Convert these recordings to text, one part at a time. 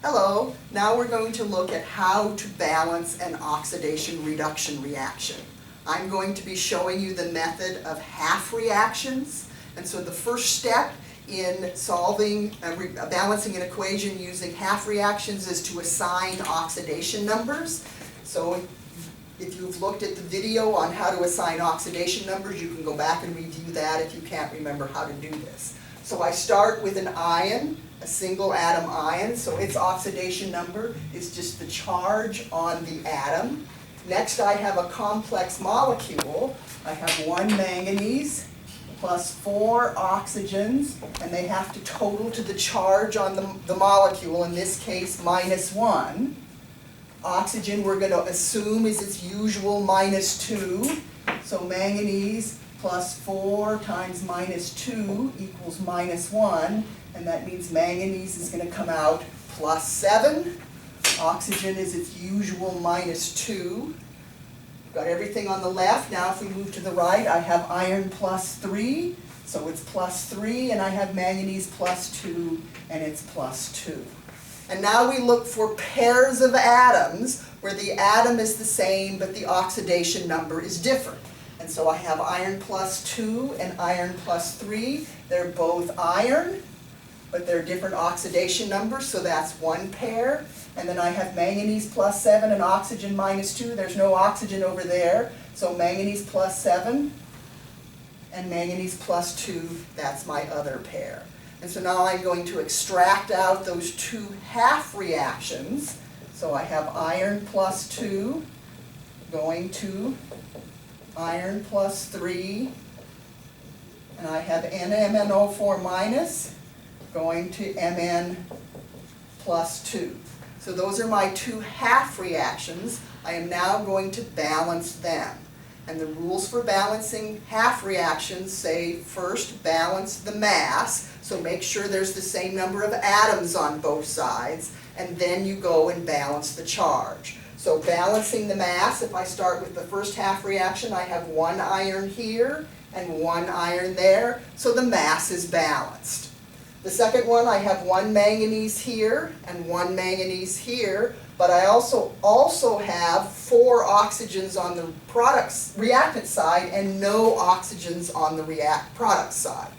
Hello, now we're going to look at how to balance an oxidation reduction reaction. I'm going to be showing you the method of half reactions, and so the first step in solving, balancing an equation using half reactions is to assign oxidation numbers. So if you've looked at the video on how to assign oxidation numbers, you can go back and review that if you can't remember how to do this. So I start with an ion, a single atom ion, so its oxidation number is just the charge on the atom. Next I have a complex molecule. I have one manganese plus 4 oxygens, and they have to total to the charge on the molecule, in this case -1. Oxygen we're going to assume is its usual -2, so manganese plus 4 times -2 equals -1, and that means manganese is going to come out +7. Oxygen is its usual -2. Got everything on the left. Now if we move to the right, I have iron +3, so it's +3, and I have manganese +2, and it's +2. And now we look for pairs of atoms where the atom is the same but the oxidation number is different. And so I have iron +2 and iron +3. They're both iron, but they're different oxidation numbers, so that's one pair. And then I have manganese +7 and oxygen -2. There's no oxygen over there, so manganese +7 and manganese +2, that's my other pair. And so now I'm going to extract out those two half reactions. So I have iron +2 going to iron +3, and I have NMnO4- going to Mn +2. So those are my two half reactions. I am now going to balance them. And the rules for balancing half reactions say first balance the mass, so make sure there's the same number of atoms on both sides, and then you go and balance the charge. So balancing the mass, if I start with the first half reaction, I have one iron here and one iron there, so the mass is balanced. The second one, I have one manganese here and one manganese here, but I also have 4 oxygens on the reactant side and no oxygens on the product side.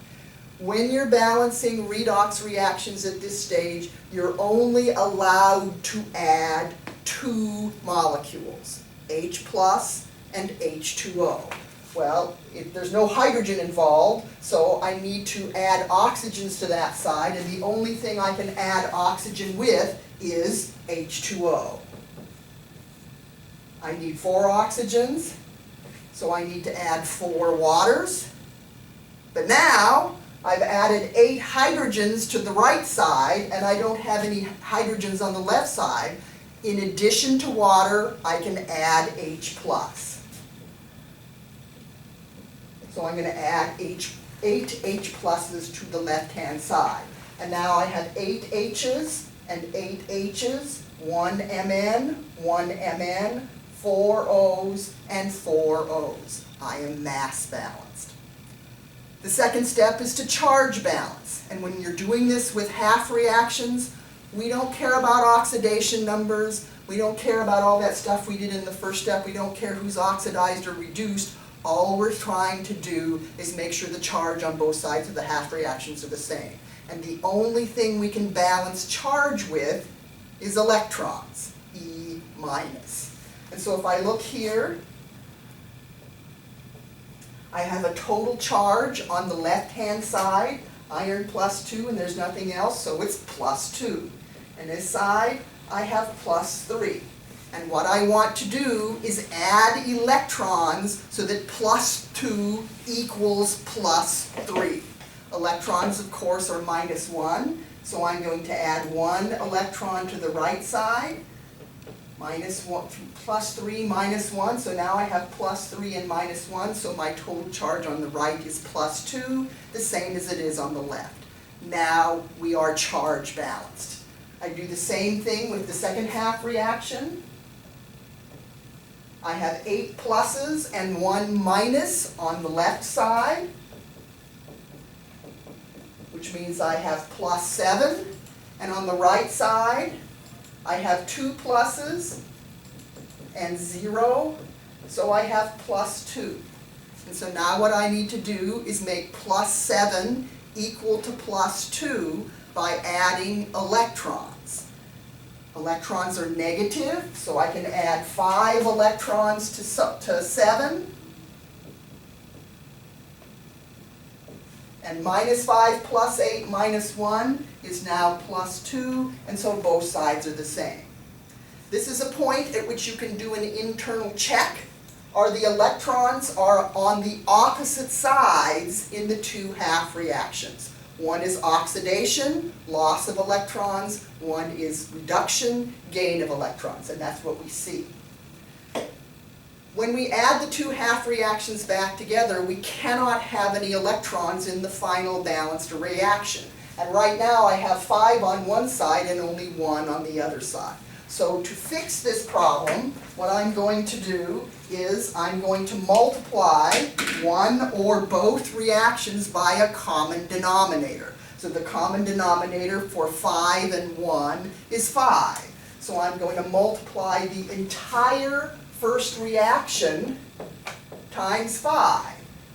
When you're balancing redox reactions at this stage, you're only allowed to add 2 molecules, H+ and H2O. Well, there's no hydrogen involved, so I need to add oxygens to that side, and the only thing I can add oxygen with is H2O. I need 4 oxygens, so I need to add 4 waters. But now I've added 8 hydrogens to the right side, and I don't have any hydrogens on the left side. In addition to water, I can add H+. So I'm going to add 8 H+ to the left-hand side. And now I have 8 H's and 8 H's, 1 Mn, 1 Mn, 4 O's, and 4 O's. I am mass balanced. The second step is to charge balance. And when you're doing this with half reactions, we don't care about oxidation numbers. We don't care about all that stuff we did in the first step. We don't care who's oxidized or reduced. All we're trying to do is make sure the charge on both sides of the half reactions are the same. And the only thing we can balance charge with is electrons, E-. And so if I look here, I have a total charge on the left-hand side, iron +2, and there's nothing else, so it's +2. And this side, I have +3. And what I want to do is add electrons so that +2 equals +3. Electrons, of course, are -1, so I'm going to add 1 electron to the right side. +3 -1, so now I have +3 and -1, so my total charge on the right is +2, the same as it is on the left. Now we are charge balanced. I do the same thing with the second half reaction. I have 8 pluses and 1 minus on the left side, which means I have +7. And on the right side, I have 2 pluses and 0, so I have plus 2. And so now what I need to do is make plus 7 equal to plus 2 by adding electrons. Electrons are negative, so I can add 5 electrons to 7. And minus 5 plus 8 minus 1 is now plus 2, and so both sides are the same. This is a point at which you can do an internal check. Are the electrons are on the opposite sides in the two half reactions. One is oxidation, loss of electrons. One is reduction, gain of electrons, and that's what we see. When we add the two half reactions back together, we cannot have any electrons in the final balanced reaction. And right now I have 5 on one side and only 1 on the other side. So to fix this problem, what I'm going to do is I'm going to multiply one or both reactions by a common denominator. So the common denominator for 5 and 1 is 5. So I'm going to multiply the entire first reaction times 5.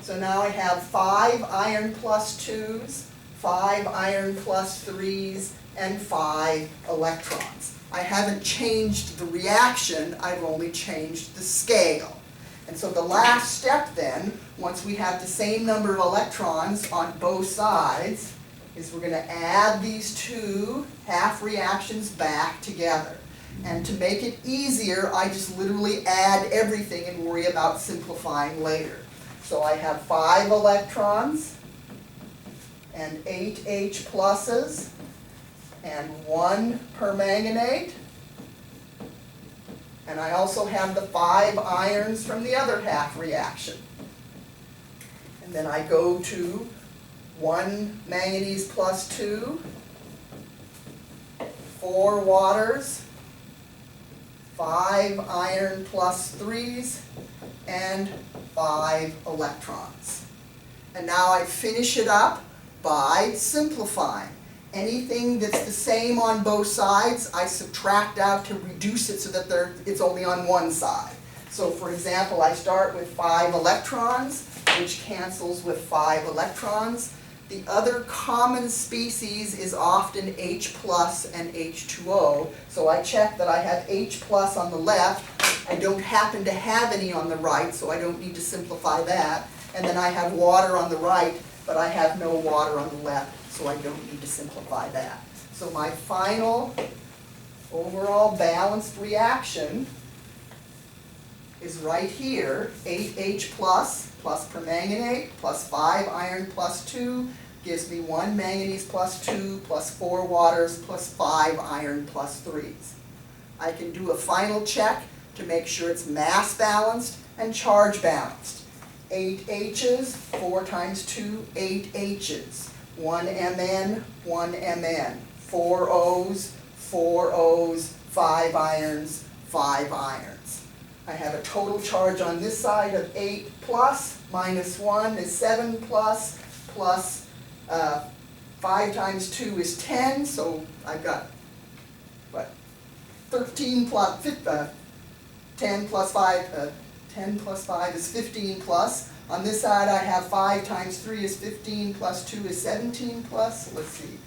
So now I have 5 iron plus 2s, 5 iron plus 3s, and 5 electrons. I haven't changed the reaction, I've only changed the scale. And so the last step then, once we have the same number of electrons on both sides, is we're going to add these two half reactions back together. And to make it easier, I just literally add everything and worry about simplifying later. So I have 5 electrons and 8 H pluses and 1 permanganate. And I also have the 5 irons from the other half reaction. And then I go to 1 manganese plus 2, 4 waters, 5 iron plus 3s, and 5 electrons. And now I finish it up by simplifying. Anything that's the same on both sides, I subtract out to reduce it so that it's only on one side. So for example, I start with 5 electrons, which cancels with 5 electrons. The other common species is often H plus and H2O. So I check that I have H plus on the left. I don't happen to have any on the right, so I don't need to simplify that. And then I have water on the right, but I have no water on the left, so I don't need to simplify that. So my final overall balanced reaction is right here. 8H plus permanganate plus 5 iron plus 2 gives me 1 manganese plus 2 plus 4 waters plus 5 iron plus 3s. I can do a final check to make sure it's mass balanced and charge balanced. 8 H's, 4 times 2, 8 H's. 1 Mn, 1 Mn. 4 O's, 4 O's, 5 irons, 5 irons. I have a total charge on this side of 8 plus, minus 1 is 7 plus, plus 5 times 2 is 10, so I've got, what, 13 plus, 10 plus 5, 10 plus 5 is 15 plus. On this side I have 5 times 3 is 15 plus 2 is 17 plus. Let's see,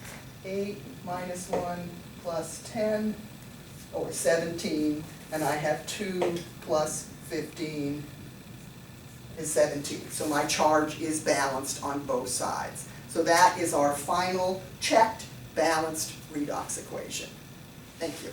8 minus 1 plus 10, or 17, and I have 2 plus 15 is 17. So my charge is balanced on both sides. So that is our final checked, balanced redox equation. Thank you.